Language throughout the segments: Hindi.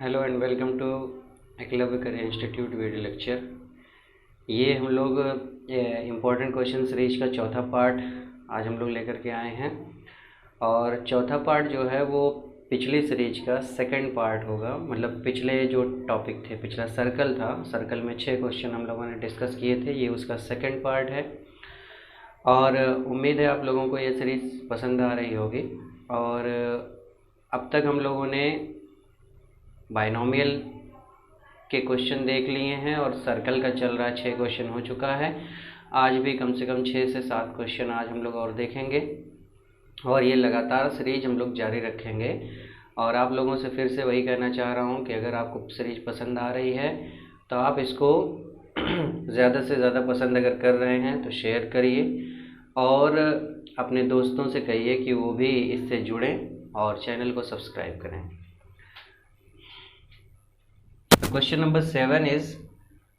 Hello and welcome to Eklavya career institute video lecture. ये हम लोग इम्पोर्टेंट क्वेश्चन सीरीज का चौथा पार्ट आज हम लोग लेकर के आए हैं और चौथा पार्ट जो है वो पिछली सीरीज का सेकंड पार्ट होगा। मतलब पिछले जो टॉपिक थे, पिछला सर्कल था, सर्कल में 6 क्वेश्चन हम लोगों ने डिस्कस किए थे, ये उसका सेकंड पार्ट है और उम्मीद है आप लोगों को ये सीरीज़ पसंद आ रही होगी। और अब तक हम लोगों ने बाइनोमियल के क्वेश्चन देख लिए हैं और सर्कल का चल रहा है, 6 क्वेश्चन हो चुका है। आज भी कम से कम 6 से 7 क्वेश्चन आज हम लोग और देखेंगे और ये लगातार सीरीज हम लोग जारी रखेंगे। और आप लोगों से फिर से वही कहना चाह रहा हूँ कि अगर आपको सीरीज पसंद आ रही है तो आप इसको ज़्यादा से ज़्यादा पसंद अगर कर रहे हैं तो शेयर करिए और अपने दोस्तों से कहिए कि वो भी इससे जुड़ें और चैनल को सब्सक्राइब करें। Question number 7 is,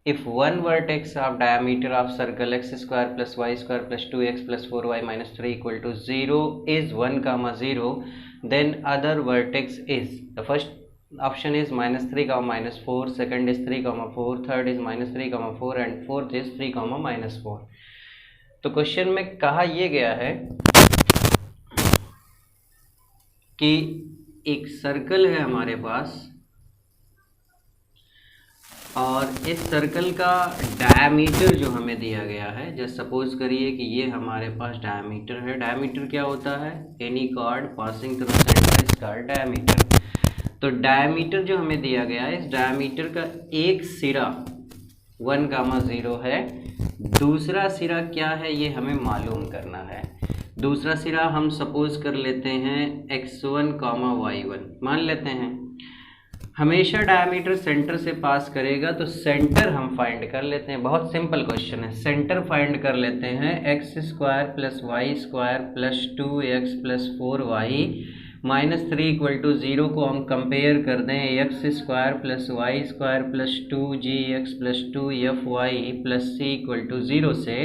if one vertex of diameter of circle x square plus y square plus 2x plus 4y minus 3 equal to 0 is 1 comma 0, then other vertex is, the first option is minus 3 comma minus 4, second is 3 comma 4, third is minus 3 comma 4 and fourth is 3 comma minus 4। तो क्वेश्चन में कहा यह गया है कि एक सर्कल है हमारे पास और इस सर्कल का डायमीटर जो हमें दिया गया है, जस्ट सपोज करिए कि ये हमारे पास डायमीटर है। डायमीटर क्या होता है? Any cord passing through centre is called diameter. तो डायमीटर जो हमें दिया गया है, इस डायमीटर का एक सिरा 1,0 है, दूसरा सिरा क्या है ये हमें मालूम करना है। दूसरा सिरा हम सपोज कर लेते हैं x1, y1 मान लेते हैं। हमेशा डायमीटर सेंटर से पास करेगा तो सेंटर हम फाइंड कर लेते हैं। बहुत सिंपल क्वेश्चन है, सेंटर फाइंड कर लेते हैं। X square plus y square plus 2x plus 4y minus 3 equal to 0 को हम कंपेयर कर दें x square plus y square plus 2gx plus 2fy plus c equal to 0 से,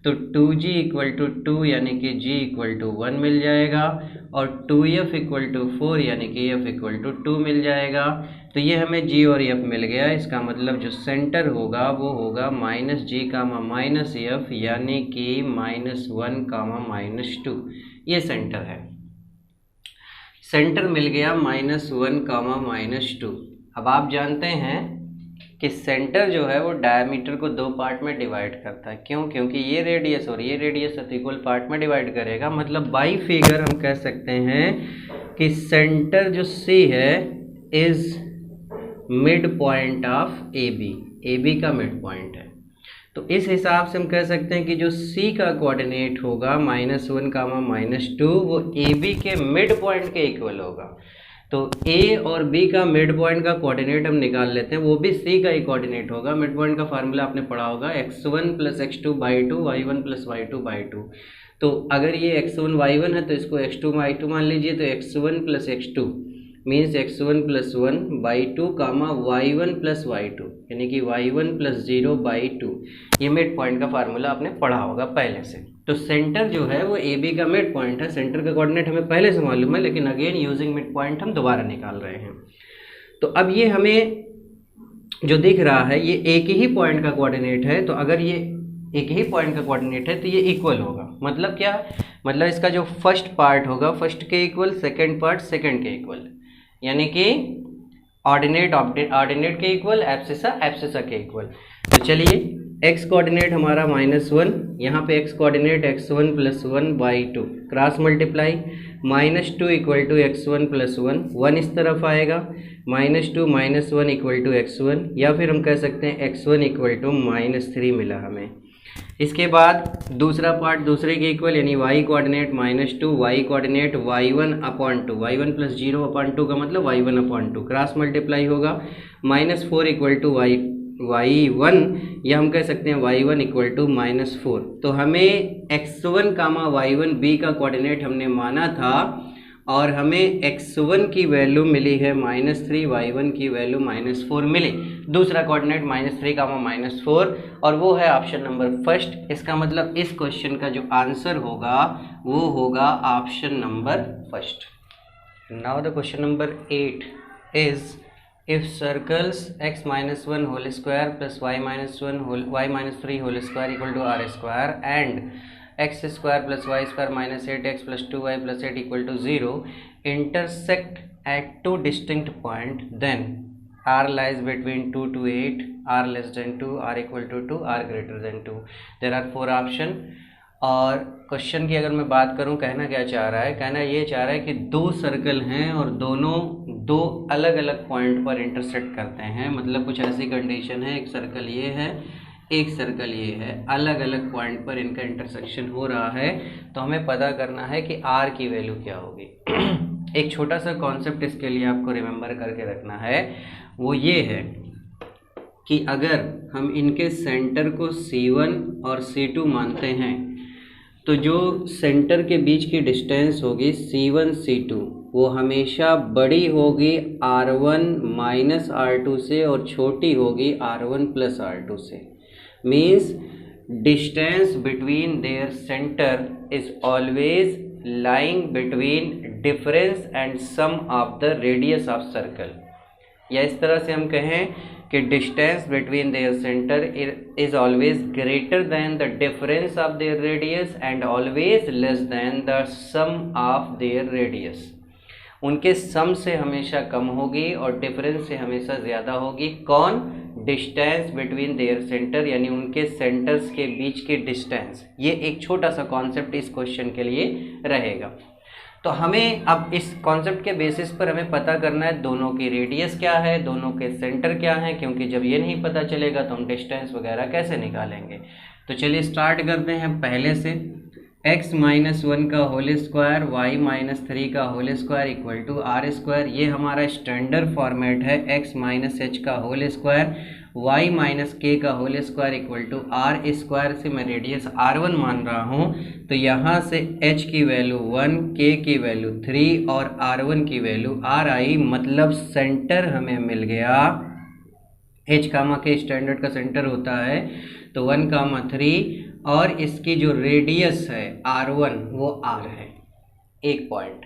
तो 2g इक्वल टू 2 यानी कि g इक्वल टू 1 मिल जाएगा और 2f इक्वल टू 4 यानी कि f इक्वल टू 2 मिल जाएगा। तो ये हमें g और f मिल गया। इसका मतलब जो सेंटर होगा वो होगा minus g comma minus f यानी कि -1 कामा -2। ये सेंटर है, सेंटर मिल गया -1 कामा -2। अब आप जानते हैं कि सेंटर जो है वो डायमीटर को 2 पार्ट में डिवाइड करता है। क्यों? क्योंकि ये रेडियस और ये रेडियस इक्वल पार्ट में डिवाइड करेगा। मतलब बाई फिगर हम कह सकते हैं कि सेंटर जो C है is mid point of A B का मिड पॉइंट है। तो इस हिसाब से हम कह सकते हैं कि जो C का कोऑर्डिनेट होगा -1 कामा -2 वो ए बी के मिड पॉइंट के इक्वल होगा। तो A और B का मिड पॉइंट का कोऑर्डिनेट हम निकाल लेते हैं, वो भी C का ही कोऑर्डिनेट होगा। मिड पॉइंट का फार्मूला आपने पढ़ा होगा x1 plus x2/2 y1 plus y2/2। तो अगर ये x1 y1 है तो इसको x2 y2 मान लीजिए। तो x1 plus x2 means x1 plus 1/2 कामा y1 प्लस y2 यानी कि y1 प्लस 0/2। ये मिड पॉइंट का फार्मूला आपने पढ़ा होगा पहले से। तो सेंटर जो है वो ए बी का मिड पॉइंट है। सेंटर का कोऑर्डिनेट हमें पहले से मालूम है, लेकिन अगेन यूजिंग मिड पॉइंट हम दोबारा निकाल रहे हैं। तो अब ये हमें जो दिख रहा है ये एक ही पॉइंट का कोऑर्डिनेट है। तो अगर ये एक ही पॉइंट का कोऑर्डिनेट है तो ये इक्वल होगा। मतलब क्या? मतलब इसका जो फर्स्ट पार्ट होगा फर्स्ट के इक्वल, सेकेंड पार्ट सेकेंड के इक्वल, यानी कि ऑर्डिनेट के इक्वल, एब्सिसा के इक्वल। तो चलिए x कोऑर्डिनेट हमारा -1, यहाँ पे x coordinate x1 plus 1/2 cross multiply -2 equal to x1 plus 1 इस तरफ आएगा, -2 -1 इक्वल टू x1, या फिर हम कह सकते हैं x1 इक्वल टू -3 मिला हमें। इसके बाद दूसरा पार्ट दूसरे के इक्वल यानी y coordinate -2, y coordinate y1/2, y1 plus 0/2 का मतलब y1/2 क्रॉस मल्टीप्लाई होगा, -4 इक्वल टू y1 या हम कह सकते हैं y1 इक्वल टू -4। तो हमें x1 कामा y1 b का कोऑर्डिनेट हमने माना था और हमें x1 की वैल्यू मिली है -3, y1 की वैल्यू -4 मिली। दूसरा कोऑर्डिनेट -3 कामा -4 और वो है ऑप्शन नंबर फर्स्ट। इसका मतलब इस क्वेश्चन का जो आंसर होगा वो होगा option number first. Now the question number 8 is if circles x minus one whole square plus y minus three whole square equal to are square and x square plus y square minus 8x plus 2y plus 8 equal to 0 intersect at two distinct point, then r lies between 2 to 8, r less than 2, r equal to 2, r greater than 2. There are 4 option. और क्वेश्चन की अगर मैं बात करूं, कहना क्या चाह रहा है, कहना ये चाह रहा है कि दो सर्कल हैं और दोनों दो अलग अलग पॉइंट पर इंटरसेक्ट करते हैं। मतलब कुछ ऐसी कंडीशन है, एक सर्कल ये है, एक सर्कल ये है, अलग अलग पॉइंट पर इनका इंटरसेक्शन हो रहा है। तो हमें पता करना है कि r की वैल्यू क्या होगी। एक छोटा सा कॉन्सेप्ट इसके लिए आपको रिमेंबर करके रखना है, वो ये है कि अगर हम इनके सेंटर को C1 और C2 मानते हैं तो जो सेंटर के बीच की डिस्टेंस होगी C1 C2 वो हमेशा बड़ी होगी R1 माइनस R2 से और छोटी होगी R1 प्लस R2 से। Means distance between their centre is always lying between difference and sum of the radius of circle, या इस तरह से हम कहें कि distance between their center is always greater than the difference of their radius and always less than the sum of their radius. उनके सम से हमेशा कम होगी और डिफरेंस से हमेशा ज़्यादा होगी। कौन? डिस्टेंस बिटवीन देयर सेंटर, यानी उनके सेंटर्स के बीच की डिस्टेंस। ये एक छोटा सा कॉन्सेप्ट इस क्वेश्चन के लिए रहेगा। तो हमें अब इस कॉन्सेप्ट के बेसिस पर हमें पता करना है दोनों की रेडियस क्या है, दोनों के सेंटर क्या है, क्योंकि जब ये नहीं पता चलेगा तो हम डिस्टेंस वगैरह कैसे निकालेंगे। तो चलिए स्टार्ट करते हैं पहले से। x माइनस वन का whole square, y minus three का whole square equal to are square. ये हमारा स्टैंडर्ड फॉर्मेट है। x माइनस एच का whole square, y minus K का whole square equal to are square से मैं रेडियस r1 मान रहा हूँ। तो यहाँ से h की वैल्यू 1, k की वैल्यू 3 और r1 की वैल्यू r आई। मतलब सेंटर हमें मिल गया। h कामा के स्टैंडर्ड का सेंटर होता है तो 1 कामा 3 और इसकी जो रेडियस है R1 वो R है, एक पॉइंट।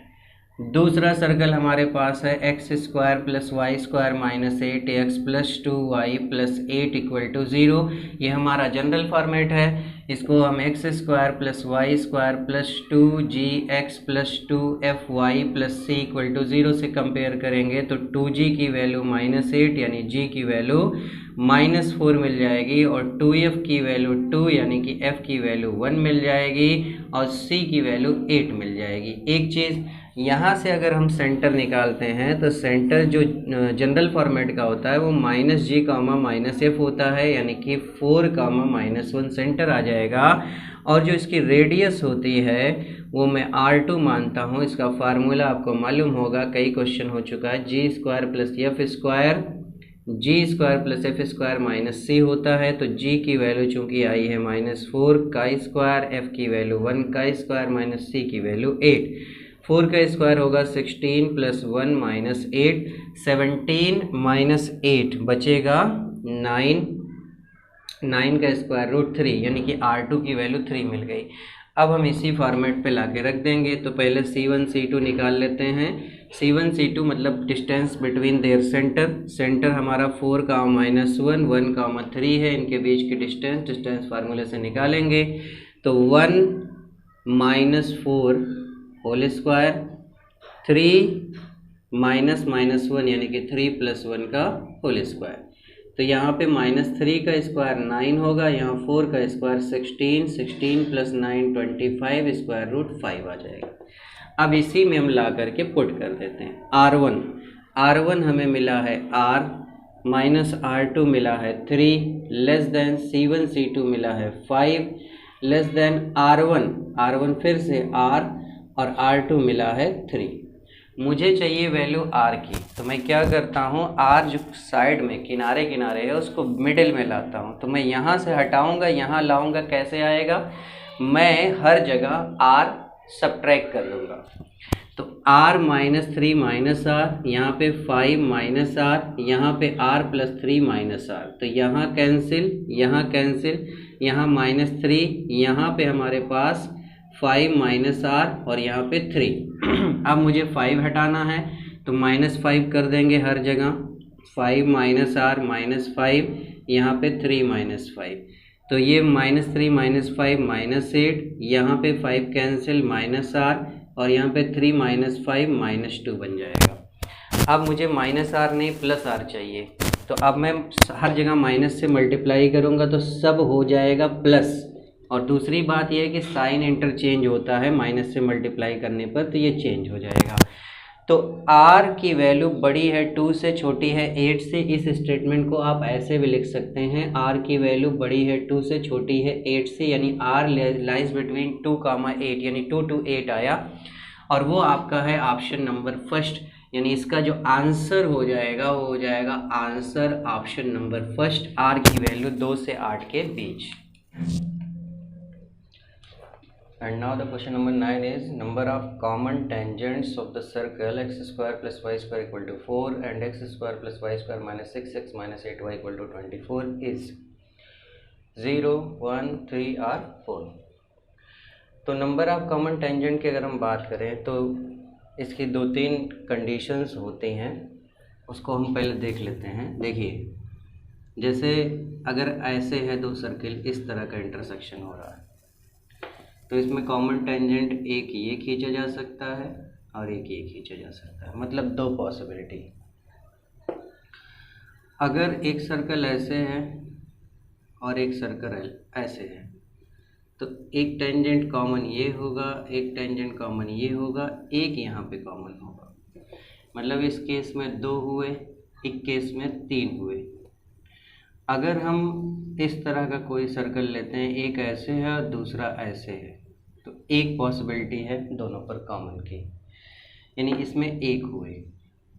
दूसरा सर्कल हमारे पास है x square plus y square minus 8x plus 2y plus 8 equal to 0। ये हमारा जनरल फॉर्मेट है। इसको हम x square plus y square plus 2gx plus 2fy plus c equal to 0 से कंपेयर करेंगे तो 2g की वैल्यू -8 यानी g की वैल्यू -4 मिल जाएगी और 2f की वैल्यू 2 यानी कि f की वैल्यू 1 मिल जाएगी और c की वैल्यू 8 मिल जाएगी। एक चीज़ यहाँ से अगर हम सेंटर निकालते हैं तो सेंटर जो जनरल फॉर्मेट का होता है वो -g कामा -f होता है, यानी कि 4 कामा -1 सेंटर आ जाएगा। और जो इसकी रेडियस होती है वो मैं R2 मानता हूँ। इसका फार्मूला आपको मालूम होगा, कई क्वेश्चन हो चुका है। g square plus F square, g square plus F square minus c होता है। तो g की वैल्यू चूँकि आई है -4 का स्क्वायर, f की वैल्यू 1 का स्क्वायर माइनस c की वैल्यू 8। 4 का स्क्वायर होगा 16 प्लस 1 माइनस 8, 17 माइनस 8 बचेगा 9, 9 का स्क्वायर रूट 3 यानी कि R2 की वैल्यू 3 मिल गई। अब हम इसी फॉर्मेट पे लाके रख देंगे। तो पहले C1 C2 निकाल लेते हैं। C1 C2 मतलब distance between their centre. Centre हमारा 4 का -1, 1 का 3 है। इनके बीच की डिस्टेंस फार्मूले से निकालेंगे तो 1 - 4 होल स्क्वायर, 3 -1 यानी कि 3 + 1 का होल स्क्वायर। तो यहाँ पे -3 का स्क्वायर 9 होगा, यहाँ 4 का स्क्वायर 16, 16 + 9 25 स्क्वायर रूट 5 आ जाएगा। अब इसी में हम ला करके पुट कर देते हैं। R1 हमें मिला है R माइनस R2 मिला है 3 लेस देन C1 C2 मिला है 5 लेस देन R1 फिर से R और R2 मिला है 3। मुझे चाहिए वैल्यू R की, तो मैं क्या करता हूँ, R जो साइड में किनारे है उसको मिडिल में लाता हूँ। तो मैं यहाँ से हटाऊँगा, यहाँ लाऊँगा, कैसे आएगा, मैं हर जगह R सब्ट्रैक्ट कर लूँगा। तो R -3 R, यहाँ पे 5 R, यहाँ पे R + 3 R। तो यहाँ कैंसिल, यहाँ कैंसिल, यहाँ -3, यहाँ पे हमारे पास 5 R और यहाँ पे 3। अब मुझे 5 हटाना है तो -5 कर देंगे हर जगह। 5 माइनस आर -5, यहाँ पे 3 -5, तो ये -3 -5 -8, यहाँ पे 5 कैंसिल माइनस आर, और यहाँ पे 3 -5 -2 बन जाएगा। अब मुझे माइनस आर नहीं प्लस आर चाहिए, तो अब मैं हर जगह माइनस से मल्टीप्लाई करूँगा तो सब हो जाएगा प्लस। और दूसरी बात यह है कि साइन इंटरचेंज होता है माइनस से मल्टीप्लाई करने पर, तो ये चेंज हो जाएगा। तो r की वैल्यू बड़ी है 2 से, छोटी है 8 से। इस स्टेटमेंट को आप ऐसे भी लिख सकते हैं, r की वैल्यू बड़ी है 2 से, छोटी है 8 से, यानी r लाइज बिटवीन 2, 8, यानी 2 to 8 आया। और वो आपका है ऑप्शन नंबर फर्स्ट, यानी इसका जो आंसर हो जाएगा वो हो जाएगा answer option number first, r की वैल्यू 2 से 8 के बीच। And now the question number 9 is number of common tangents of the circle x square plus y square equal to 4 and x square plus y square minus 6x minus 8y equal to 24 is 0, 1, 3 or 4। तो नंबर ऑफ कॉमन टेंजेंट की अगर हम बात करें तो इसकी 2-3 कंडीशंस होती हैं, उसको हम पहले देख लेते हैं। देखिए, जैसे अगर ऐसे है दो सर्किल, इस तरह का इंटरसेक्शन हो रहा है, तो इसमें कॉमन टेंजेंट एक ये खींचा जा सकता है और एक ये खींचा जा सकता है, मतलब 2 पॉसिबिलिटी। अगर एक सर्कल ऐसे है और एक सर्कल ऐसे है, तो एक टेंजेंट कॉमन ये होगा, एक टेंजेंट कॉमन ये होगा, एक यहाँ पे कॉमन होगा। मतलब इस केस में 2 हुए, एक केस में 3 हुए। अगर हम इस तरह का कोई सर्कल लेते हैं, एक ऐसे है और दूसरा ऐसे है, तो एक पॉसिबिलिटी है दोनों पर कॉमन की, यानी इसमें एक हुए।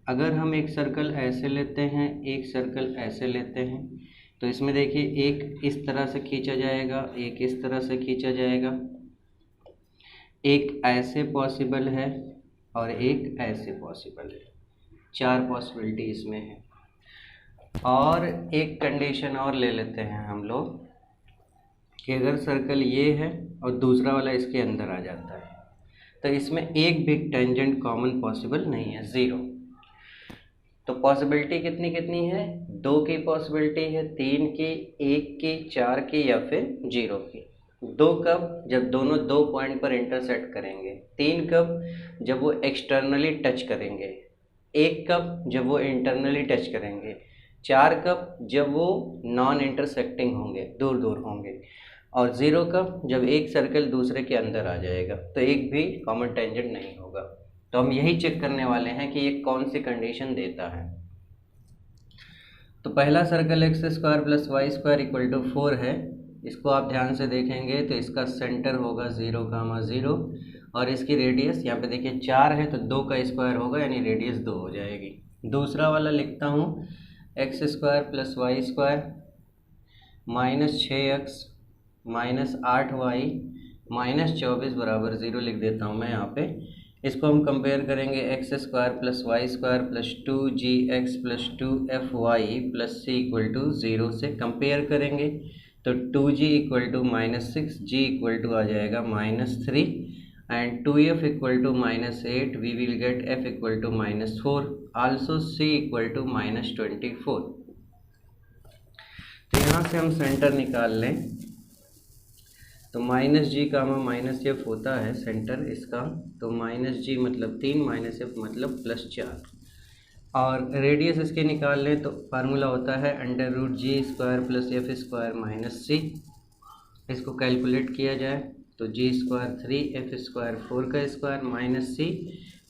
अगर हम एक सर्कल ऐसे लेते हैं, एक सर्कल ऐसे लेते हैं, तो इसमें देखिए एक इस तरह से खींचा जाएगा, एक इस तरह से खींचा जाएगा, एक ऐसे पॉसिबल है और एक ऐसे पॉसिबल है। 4 पॉसिबिलिटी इसमें है। और एक कंडीशन और ले लेते हैं हम लोग कि अगर सर्कल ये है और दूसरा वाला इसके अंदर आ जाता है, तो इसमें एक भी टेंजेंट कॉमन पॉसिबल नहीं है, 0। तो पॉसिबिलिटी कितनी कितनी है? 2 की पॉसिबिलिटी है, 3 की, 1 की, 4 की या फिर 0 की। 2 कब? जब दोनों 2 पॉइंट पर इंटरसेक्ट करेंगे। 3 कब? जब वो एक्सटर्नली टच करेंगे। 1 कब? जब वो इंटरनली टच करेंगे। 4 कब? जब वो नॉन इंटरसेक्टिंग होंगे, दूर दूर होंगे। और 0 कब? जब एक सर्कल दूसरे के अंदर आ जाएगा, तो एक भी कॉमन टेंजेंट नहीं होगा। तो हम यही चेक करने वाले हैं कि ये कौन सी कंडीशन देता है। तो पहला circle x square plus y square equal to 4 है। इसको आप ध्यान से देखेंगे तो इसका सेंटर होगा 0, 0 और इसकी रेडियस यहाँ पे देखिए 4 है, तो 2 का स्क्वायर होगा, यानी रेडियस 2 हो जाएगी। दूसरा वाला लिखता हूँ, x square plus y square minus 6x minus 8y minus 24 बराबर 0 लिख देता हूँ मैं यहाँ पे। इसको हम कंपेयर करेंगे x square plus y square plus 2gx plus 2fy plus c equal to 0 से कंपेयर करेंगे, तो 2g equal to -6, g equal to आ जाएगा -3 and 2f equal to -8, we will get f equal to -4, also c equal to -24। तो यहाँ से हम सेंटर निकाल लें, तो -g -f होता है सेंटर इसका, तो -g मतलब 3, -f मतलब +4। और रेडियस इसके निकाल लें तो फार्मूला होता है √g² प्लस f² -c। इसको कैलकुलेट किया जाए तो g² 3, f² 4 का square minus c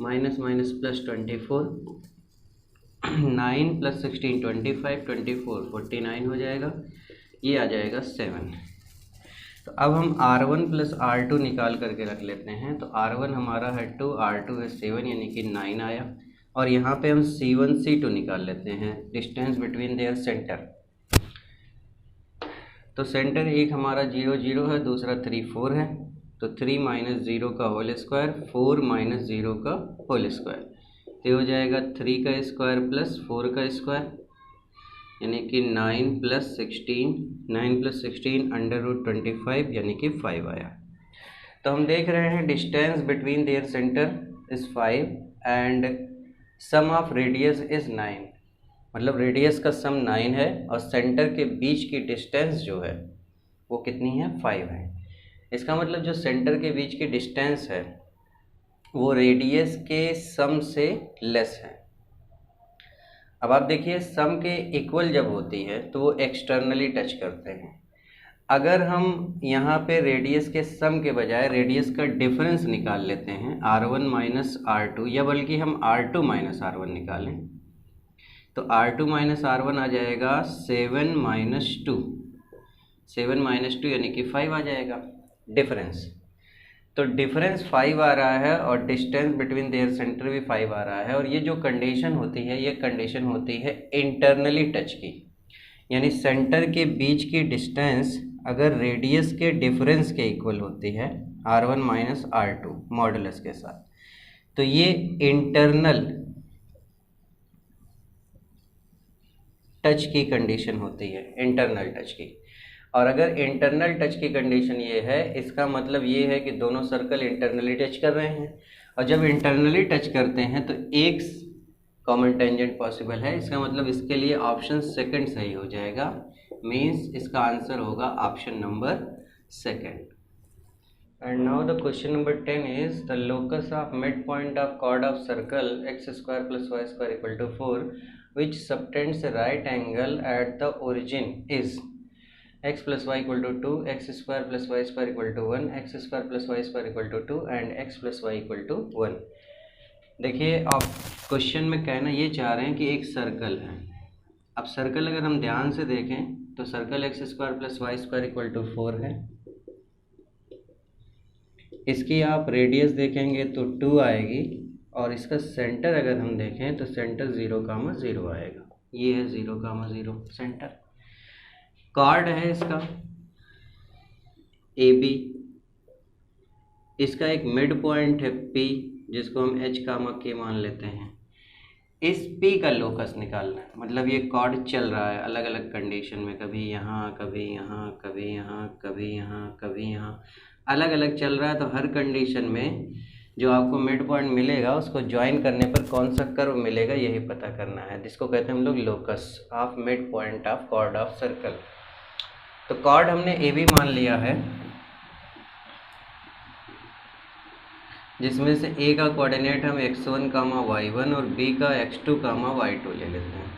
minus minus plus 24, 9 plus 16 25, 24 49 हो जाएगा, ये आ जाएगा 7। तो अब हम R1 प्लस R2 निकाल करके रख लेते हैं। तो R1 हमारा है 2, R2 है 7, यानी कि 9 आया। और यहाँ पे हम C1 C2 निकाल लेते हैं, डिस्टेंस बिटवीन देयर सेंटर। तो सेंटर एक हमारा 0, 0 है, दूसरा 3, 4 है, तो 3 - 0 का होल स्क्वायर, 4 - 0 का होल स्क्वायर, तो हो जाएगा 3 का स्क्वायर प्लस 4 का स्क्वायर, यानी कि 9 + 16, 9 + 16 √25, यानी कि 5 आया। तो हम देख रहे हैं distance between their centre is 5 and sum of radius is 9। मतलब रेडियस का सम 9 है और सेंटर के बीच की डिस्टेंस जो है वो कितनी है, 5 है। इसका मतलब जो सेंटर के बीच की डिस्टेंस है वो रेडियस के सम से लेस है। अब आप देखिए सम के इक्वल जब होती है तो वो एक्सटर्नली टच करते हैं। अगर हम यहाँ पे रेडियस के सम के बजाय रेडियस का डिफरेंस निकाल लेते हैं r1 माइनस r2, या बल्कि हम r2 माइनस r1 निकालें तो r2 माइनस r1 आ जाएगा 7 माइनस 2, 7 माइनस 2 यानी कि 5 आ जाएगा डिफरेंस। तो डिफरेंस 5 आ रहा है और डिस्टेंस बिटवीन देयर सेंटर भी 5 आ रहा है। और ये जो कंडीशन होती है ये कंडीशन होती है इंटरनली टच की, यानी सेंटर के बीच की डिस्टेंस अगर रेडियस के डिफरेंस के इक्वल होती है r1 माइनस r2 मॉडुलस के साथ, तो ये इंटरनल टच की कंडीशन होती है, इंटरनल टच की। और अगर इंटरनल टच की कंडीशन ये है, इसका मतलब ये है कि दोनों सर्कल इंटरनली टच कर रहे हैं। और जब इंटरनली टच करते हैं तो एक कॉमन टेंजेंट पॉसिबल है। इसका मतलब इसके लिए ऑप्शन सेकंड सही हो जाएगा, मीन्स इसका आंसर होगा option number second. And now the question number 10 is the locus of mid point of chord of circle x square plus y square equal to 4 which subtends a right angle at the origin is x plus y equal to 2, x square plus y square equal to 1, x square plus y square equal to 2 and x plus y equal to 1। देखिए आप क्वेश्चन में कहना ये चाह रहे हैं कि एक सर्कल है। अब सर्कल अगर हम ध्यान से देखें तो circle x square plus y square equal to 4 है। इसकी आप रेडियस देखेंगे तो 2 आएगी और इसका सेंटर अगर हम देखें तो सेंटर 0,0 आएगा। ये है 0,0 सेंटर। कॉर्ड है इसका ए बी, इसका एक मिड पॉइंट है पी जिसको हम h, k मान लेते हैं। इस P का लोकस निकालना है, मतलब ये कॉर्ड चल रहा है अलग अलग कंडीशन में, कभी यहाँ कभी यहाँ कभी यहाँ कभी यहाँ कभी यहाँ, अलग अलग चल रहा है। तो हर कंडीशन में जो आपको मिड पॉइंट मिलेगा उसको ज्वाइन करने पर कौन सा कर्व मिलेगा यही पता करना है, जिसको कहते हैं हम लोग locus of mid point of chord of circle. तो कॉर्ड हमने ए बी मान लिया है, जिसमें से ए का कोऑर्डिनेट हम x1, y1 और बी का x2, y2 ले लेते हैं।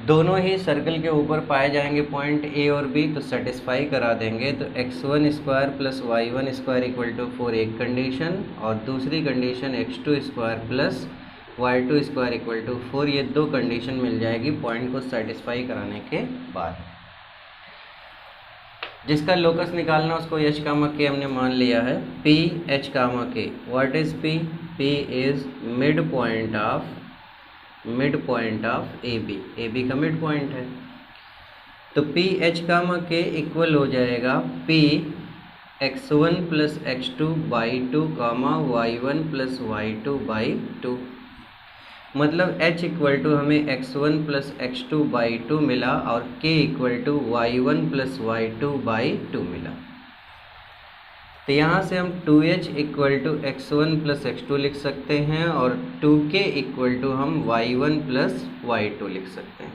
दोनों ही सर्कल के ऊपर पाए जाएंगे पॉइंट ए और बी, तो सेटिस्फाई करा देंगे। तो x1 square plus y1 square equal to 4 एक कंडीशन, और दूसरी condition x2 square plus y2 square equal to 4, ये दो कंडीशन मिल जाएगी पॉइंट को सेटिस्फाई कराने के बाद। जिसका लोकस निकालना उसको h, k हमने मान लिया है p h, k। What is p? p is mid point of A B का मिड पॉइंट है। तो p h, k इक्वल हो जाएगा p x1 plus x2 by 2, y1 plus y2 by 2। मतलब h इक्वल टू हमें x1 प्लस x2 बाई 2 मिला और k equal to y1 plus y2 by 2 मिला। तो यहाँ से हम 2h equal to x1 plus x2 लिख सकते हैं और 2k इक्वल टू हम y1 प्लस y2 लिख सकते हैं।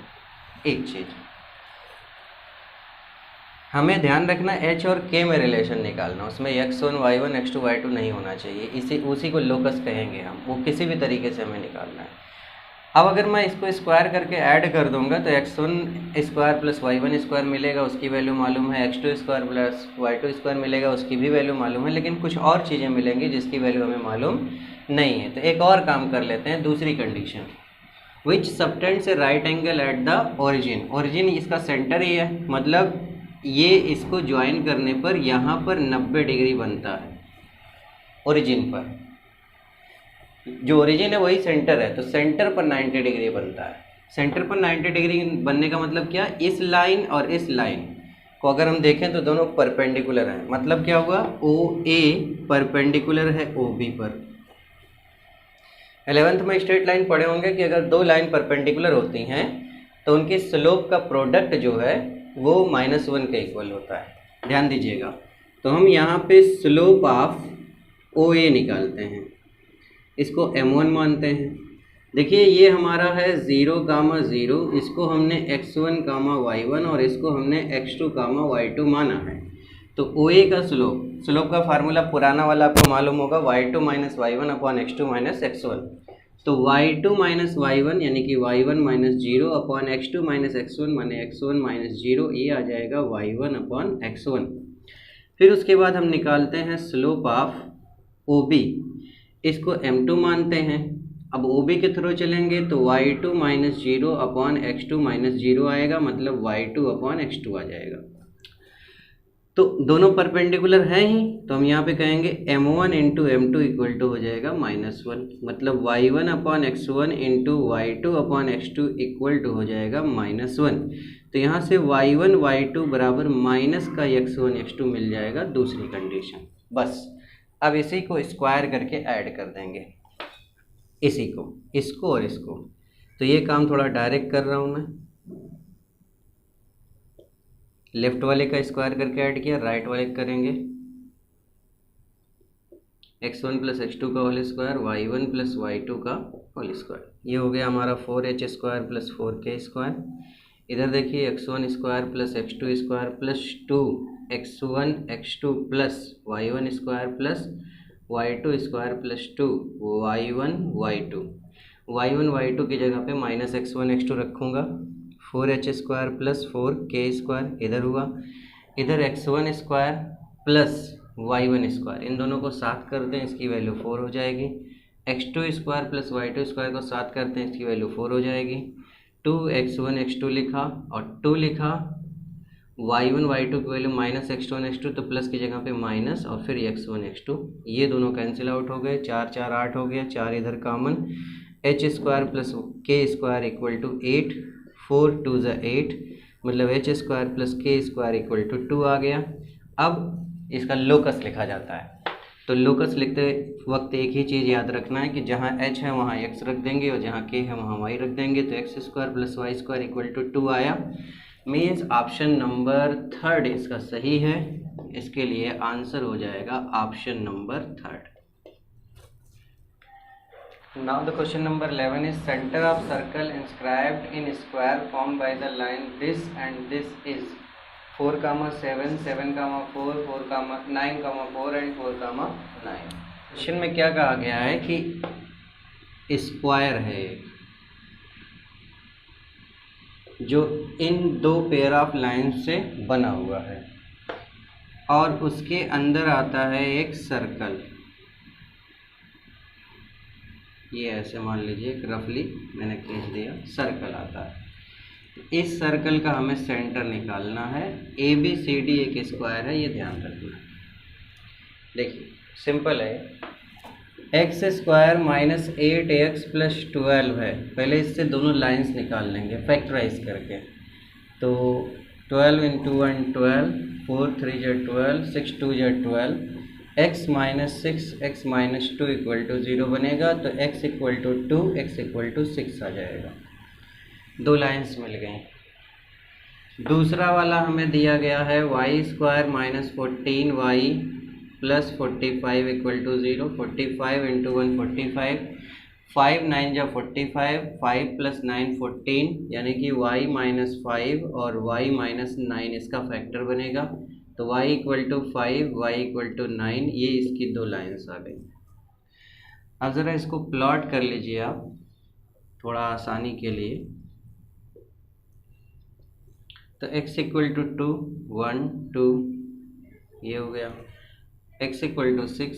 एक चीज़ हमें ध्यान रखना, h और k में रिलेशन निकालना, उसमें x1 y1 x2 y2 नहीं होना चाहिए। उसी को लोकस कहेंगे हम, वो किसी भी तरीके से हमें निकालना है। अब अगर मैं इसको स्क्वायर करके ऐड कर दूंगा तो x1 square plus y1 square मिलेगा, उसकी वैल्यू मालूम है, x2 square plus y2 square मिलेगा, उसकी भी वैल्यू मालूम है, लेकिन कुछ और चीज़ें मिलेंगी जिसकी वैल्यू हमें मालूम नहीं है। तो एक और काम कर लेते हैं, दूसरी condition, which subtends A right angle at the origin. Origin इसका सेंटर ही है, मतलब ये इसको ज्वाइन करने पर यहाँ पर 90 डिग्री बनता है। ओरिजिन पर जो ओरिजिन है वही सेंटर है, तो सेंटर पर 90 डिग्री बनता है। सेंटर पर 90 डिग्री बनने का मतलब क्या? इस लाइन और इस लाइन को अगर हम देखें तो दोनों परपेंडिकुलर हैं। मतलब क्या हुआ? ओ ए परपेंडिकुलर है ओ बी पर। 11th में स्ट्रेट लाइन पढ़े होंगे कि अगर दो लाइन परपेंडिकुलर होती हैं तो उनकी स्लोप का प्रोडक्ट जो है वो -1 के इक्वल होता है। ध्यान दीजिएगा। तो हम यहाँ पे स्लोप ऑफ ओ ए निकालते हैं, इसको m1 मानते हैं। देखिए ये हमारा है 0, 0, इसको हमने x1, y1 और इसको हमने x2, y2 माना है। तो OA का स्लोप का फार्मूला पुराना वाला आपको मालूम होगा, y2 minus y1 upon x2 minus x1। तो y2 माइनस y1 यानी कि y1 minus 0 upon x2 minus x1 माने x1 माइनस 0, ये आ जाएगा y1 अपॉन x1। फिर उसके बाद हम निकालते हैं स्लोप ऑफ OB, इसको m2 मानते हैं। अब OB के थ्रू चलेंगे तो y2 minus 0 upon x2 minus 0 आएगा, मतलब y2 अपॉन x2 आ जाएगा। तो दोनों परपेंडिकुलर हैं ही, तो हम यहाँ पे कहेंगे m1 into m2 equal to हो जाएगा -1, मतलब y1 upon x1 into y2 upon x2 equal to हो जाएगा -1। तो यहाँ से y1 y2 बराबर माइनस का x1 x2 मिल जाएगा, दूसरी कंडीशन। बस अब इसी को स्क्वायर करके ऐड कर देंगे, इसी को, इसको और इसको। तो ये काम थोड़ा डायरेक्ट कर रहा हूँ मैं, लेफ्ट वाले का स्क्वायर करके ऐड किया, राइट वाले करेंगे x1 प्लस x2 का whole square, y1 plus y2 का होल स्क्वायर। ये हो गया हमारा 4h square plus 4k square. इधर देखिए x1 square plus x2 square plus 2x1 x2 plus y1 square plus y2 square plus 2y1 y2 की जगह पे माइनस x1 x2 रखूँगा, 4h square plus 4k square इधर हुआ, इधर x1 square plus y1 square, इन दोनों को साथ कर दें, इसकी वैल्यू 4 हो जाएगी। x2 square plus y2 square को साथ करते हैं, इसकी वैल्यू 4 हो जाएगी। 2x1 x2 लिखा और 2 लिखा, y1 y2 की वैल्यू माइनस x1 x2, तो प्लस की जगह पे माइनस और फिर x1 x2, ये दोनों कैंसिल आउट हो गए, 4 4 8 हो गया, 4 इधर common, h square plus k square equal to 8, 4 2 ज़ा 8, मतलब h square plus k square equal to 2 आ गया। अब इसका लोकस लिखा जाता है, तो लोकस लिखते वक्त एक ही चीज़ याद रखना है कि जहाँ h है वहाँ x रख देंगे और जहाँ k है वहाँ y रख देंगे। तो x square plus y square equal to 2 आया, मीन्स ऑप्शन नंबर 3 इसका सही है। इसके लिए आंसर हो जाएगा option number 3। Now the question number 11 is center of circle inscribed in square formed by the line this and this is 4, 7, 7, 4, 4, 9, 4 and 4, 9। Question में क्या कहा गया है कि स्क्वायर है जो इन दो पेयर ऑफ लाइन से बना हुआ है और उसके अंदर आता है एक सर्कल। ये ऐसे मान लीजिए, रफली मैंने खींच दिया, सर्कल आता है। इस सर्कल का हमें सेंटर निकालना है। ABCD एक स्क्वायर है, ये ध्यान रखना। देखिए सिंपल है, x square minus 8x plus 12 है। पहले इससे दोनों लाइंस निकाल लेंगे फैक्टराइज करके। तो 12 into 1 12, 4 3 × 12, 6 2 × 12, x minus 6 x minus 2 equal to 0 बनेगा। तो x equal to 2 x equal to 6 आ जाएगा। दो लाइंस मिल गई। दूसरा वाला हमें दिया गया है y square minus 14y plus 45 equal to 0। 45 into 1 45, 5 9 × 45, 5 plus 9 14, यानी कि y माइनस 5 और y माइनस 9 इसका फैक्टर बनेगा। तो y equal to 5 y equal to 9, ये इसकी दो लाइंस आ गई। अब ज़रा इसको प्लॉट कर लीजिए आप थोड़ा आसानी के लिए। तो x इक्वल टू 2 1 2 ये हो गया, x इक्वल टू 6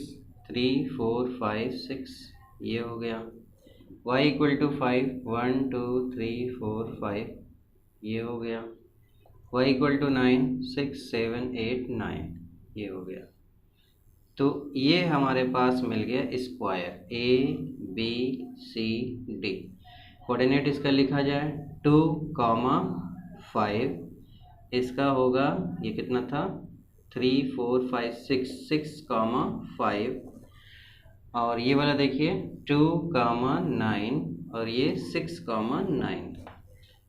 3 4 5 6 ये हो गया, y इक्वल टू 5 1 2 3 4 5 ये हो गया, y इक्वल टू 9 6 7 8 9 ये हो गया। तो ये हमारे पास मिल गया स्क्वायर ABCD। कोऑर्डिनेट इसका लिखा जाए 2, 5, इसका होगा ये कितना था 3 4 5 6 6, 5, और ये वाला देखिए 2, 9 और ये 6, 9।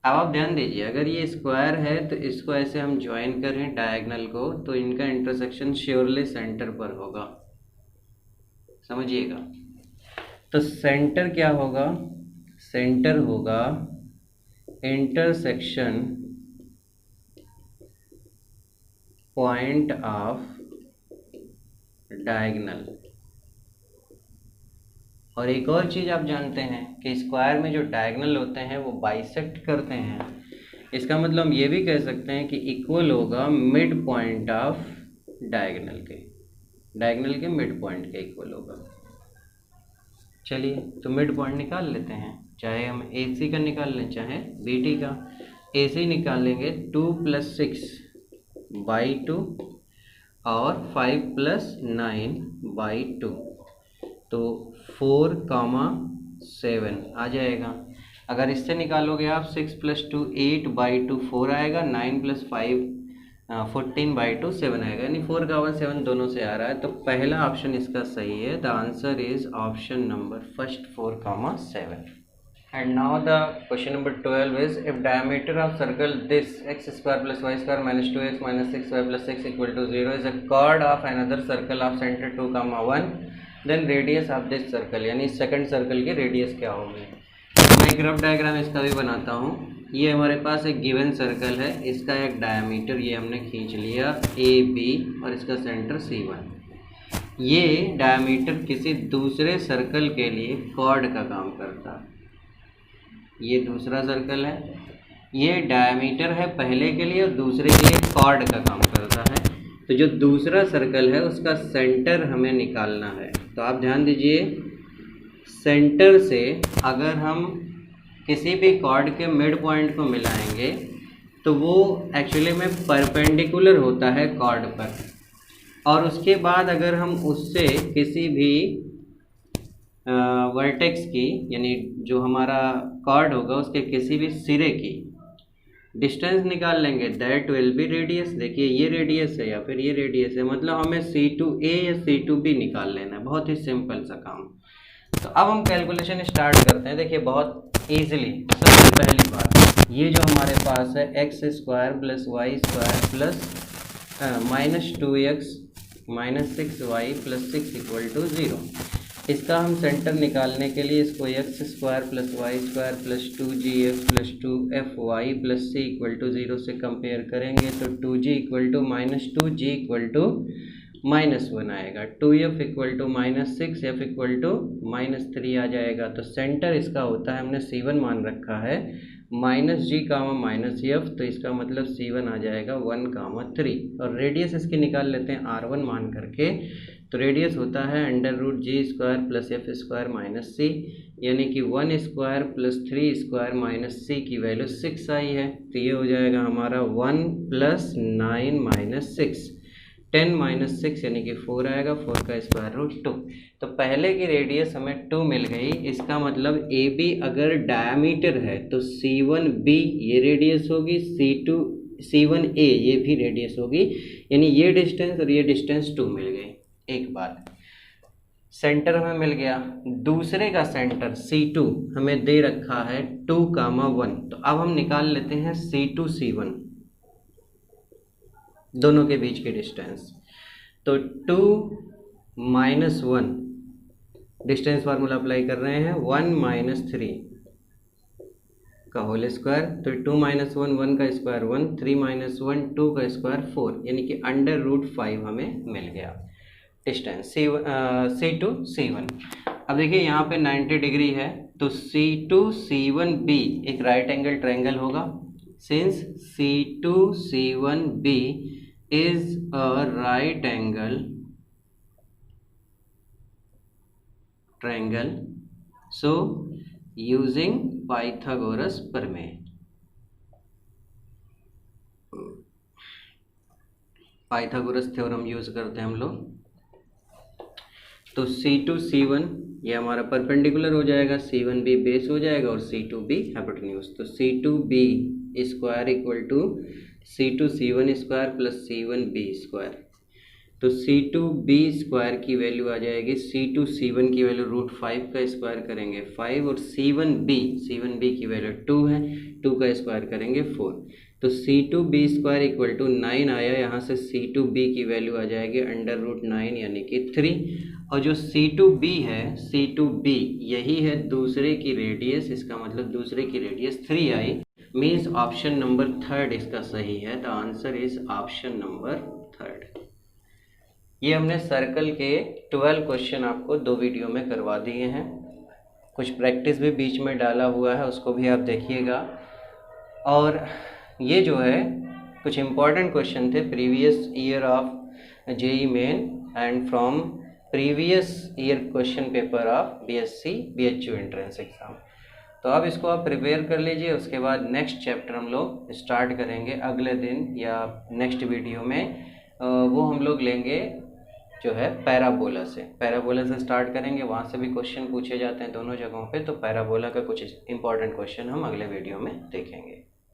अब आप ध्यान दीजिए, अगर ये स्क्वायर है तो इसको ऐसे हम ज्वाइन करें डायगोनल को, तो इनका इंटरसेक्शन श्योरली सेंटर पर होगा, समझिएगा। तो सेंटर क्या होगा, सेंटर होगा इंटरसेक्शन पॉइंट ऑफ डायगोनल। और एक और चीज़ आप जानते हैं कि स्क्वायर में जो डायगोनल होते हैं वो बाइसेक्ट करते हैं। इसका मतलब हम ये भी कह सकते हैं कि इक्वल होगा मिड पॉइंट ऑफ डायगोनल के मिड पॉइंट के इक्वल होगा। चलिए तो मिड पॉइंट निकाल लेते हैं, चाहे हम AC का निकाल लें चाहे BT का। AC निकालेंगे 2 + 6/2 और 5 + 9/2, तो 4,7 आ जाएगा। अगर इससे निकालोगे आप 6 + 2 8/2 4 आएगा, 9 + 5 14/2 7 आएगा, यानी 4,7 दोनों से आ रहा है। तो पहला ऑप्शन इसका सही है। The answer is option number first 4,7। And now the question number 12 is, if diameter of circle this x² + y² - 2x - 6y + 6 = 0 is a chord of another circle of center 2, 1, then radius of this circle, यानी सेकंड सर्कल की रेडियस क्या होगी। मैं एक रफ डायग्राम इसका भी बनाता हूँ। ये हमारे पास एक गिवन सर्कल है, इसका एक डायमीटर ये हमने खींच लिया AB और इसका सेंटर C1। ये डायमीटर किसी दूसरे सर्कल के लिए कॉर्ड का काम करता है। ये दूसरा सर्कल है, ये डायमीटर है पहले के लिए और दूसरे के लिए कॉर्ड का काम करता है। तो जो दूसरा सर्कल है उसका सेंटर हमें निकालना है। तो आप ध्यान दीजिए, सेंटर से अगर हम किसी भी कॉर्ड के मिड पॉइंट को मिलाएंगे तो वो एक्चुअली में परपेंडिकुलर होता है कॉर्ड पर, और उसके बाद अगर हम उससे किसी भी वर्टेक्स की, यानी जो हमारा कॉर्ड होगा उसके किसी भी सिरे की डिस्टेंस निकाल लेंगे, दैट विल बी रेडियस। देखिए ये रेडियस है या फिर ये रेडियस है, मतलब हमें C2A या C2B निकाल लेना है। बहुत ही सिंपल सा काम। तो अब हम कैलकुलेशन स्टार्ट करते हैं। देखिए बहुत ईजिली, सबसे पहली बात, ये जो हमारे पास है x² + y² + -2x - 6y + 6 = 0। इसका हम सेंटर निकालने के लिए इसको x² + y² + 2gf + 2fy + c = 0 से कंपेयर करेंगे तो 2g = -2g = -1 आएगा, 2f = -6, f = -3 आ जाएगा। तो सेंटर इसका होता है, हमने C1 मान रखा है, -g, -f, तो इसका मतलब C1 आ जाएगा 1, 3। और रेडियस इसकी निकाल लेते हैं R1 मान करके। तो रेडियस होता है √g² + f² - c, यानी कि 1² + 3² - c की वैल्यू 6 आई है। तो ये हो जाएगा हमारा 1 + 9 - 6, 10 - 6 यानी कि 4 आएगा, 4 का √2। तो पहले की रेडियस हमें 2 मिल गई। इसका मतलब AB अगर डायमीटर है तो C1B ये रेडियस होगी, C1A ये भी रेडियस होगी, यानी ये डिस्टेंस और ये डिस्टेंस 2 मिल गई। एक बात, सेंटर हमें मिल गया, दूसरे का सेंटर C2 हमें दे रखा है 2, 1। तो अब हम निकाल लेते हैं C2 C1 दोनों के बीच की डिस्टेंस। तो 2 - 1 डिस्टेंस फार्मूला अप्लाई कर रहे हैं, 1 - 3 का होल स्क्वायर। तो 2 - 1 1 का स्क्वायर 1, 3 - 1 2 का स्क्वायर 4, यानी कि √5 हमें मिल गया डिस्टेंस C2 C1। अब देखिए यहाँ पे 90 डिग्री है, तो C2 C1B एक राइट एंगल ट्रायंगल होगा। Since C2 C1B is a right angle triangle, so using Pythagoras प्रमेय, पाइथागोरस थ्योरम यूज करते हैं हम लोग। तो C2 C1 ये हमारा परपेंडिकुलर हो जाएगा, C1B बेस हो जाएगा और C2B हाइपोटेन्यूज। तो C2B = C2 C1² + C1B²। तो C2B² की वैल्यू आ जाएगी, C2 C1 की वैल्यू √5 का स्क्वायर करेंगे 5, और C1B की वैल्यू 2 है, 2 का स्क्वायर करेंगे 4। तो C2b² इक्वल टू 9 आया, यहाँ से C2b की वैल्यू आ जाएगी √9 यानी कि 3। और जो C2b है, C2b यही है दूसरे की रेडियस, इसका मतलब दूसरे की रेडियस 3 आई, मीन्स ऑप्शन नंबर 3 इसका सही है। The answer is option number 3। ये हमने सर्कल के 12 क्वेश्चन आपको 2 वीडियो में करवा दिए हैं, कुछ प्रैक्टिस भी बीच में डाला हुआ है, उसको भी आप देखिएगा। और ये जो है कुछ इम्पॉर्टेंट क्वेश्चन थे previous year of JEE Main and from previous year question paper of BSc BHU entrance exam. तो अब इसको आप प्रिपेयर कर लीजिए, उसके बाद नेक्स्ट चैप्टर हम लोग स्टार्ट करेंगे अगले दिन या नेक्स्ट वीडियो में। वो हम लोग लेंगे जो है पैराबोला से स्टार्ट करेंगे, वहाँ से भी क्वेश्चन पूछे जाते हैं दोनों जगहों पे। तो पैराबोला का कुछ इंपॉर्टेंट क्वेश्चन हम अगले वीडियो में देखेंगे।